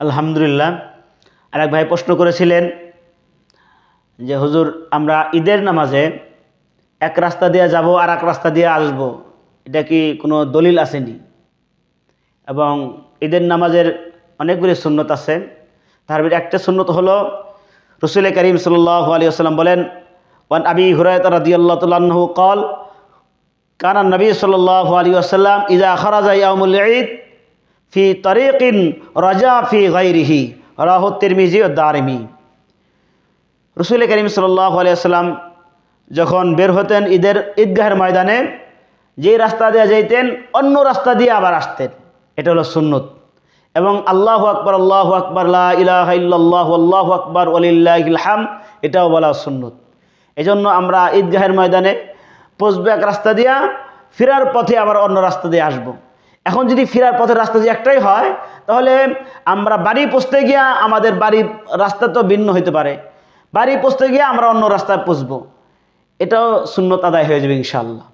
আলহামদুলিল্লাহ। আরেক ভাই প্রশ্ন করেছিলেন যে হুজুর, আমরা ঈদের নামাজে এক রাস্তা দিয়ে যাব আর এক রাস্তা দিয়ে আসব, এটা কি কোনো দলিল আসেনি? এবং ঈদের নামাজের অনেকগুলি সুন্নত আছে, তার ভিতরে একটা সুন্নত হলো রাসূল করিম সাল্লাল্লাহু আলাইহি ওয়াসাল্লাম বলেন, ওয়ান আবি হুরায়রা রাদিয়াল্লাহু তাআলা আনহু قال কানা নবী সাল্লাল্লাহু আলাইহি ওয়াসাল্লাম ইযা খারাজা ইয়াউমুল ঈদ ফি তরিকিন রাজা ফি গায়রিহি, রাহু তিরমিজি ও দারিমি। রাসূল করিম সাল্লাল্লাহু আলাইহি ওয়াসাল্লাম যখন বের হতেন ঈদগাহের ময়দানে, যে রাস্তা দিয়ে যাইতেন অন্য রাস্তা দিয়ে আবার আসতেন, এটা হলো সুন্নত। এবং আল্লাহু আকবার আল্লাহু আকবার লা ইলাহা ইল্লাল্লাহু আল্লাহু আকবার ওয়ালিল্লাহিল হামদ, এটাও বলা সুন্নত। এজন্য আমরা ঈদগাহের ময়দানে পৌঁছবো এক রাস্তা দিয়া, ফেরার পথে আবার অন্য রাস্তা দিয়ে আসব। এখন যদি ফেরার পথের রাস্তা যদি একটাই হয়, তাহলে আমরা বাড়ি পৌঁছতে গিয়া আমাদের বাড়ির রাস্তা তো ভিন্ন হইতে পারে, বাড়ি পৌঁছতে গিয়ে আমরা অন্য রাস্তায় পৌঁছবো, এটাও সুন্নত আদায় হয়ে যাবে ইনশাআল্লাহ।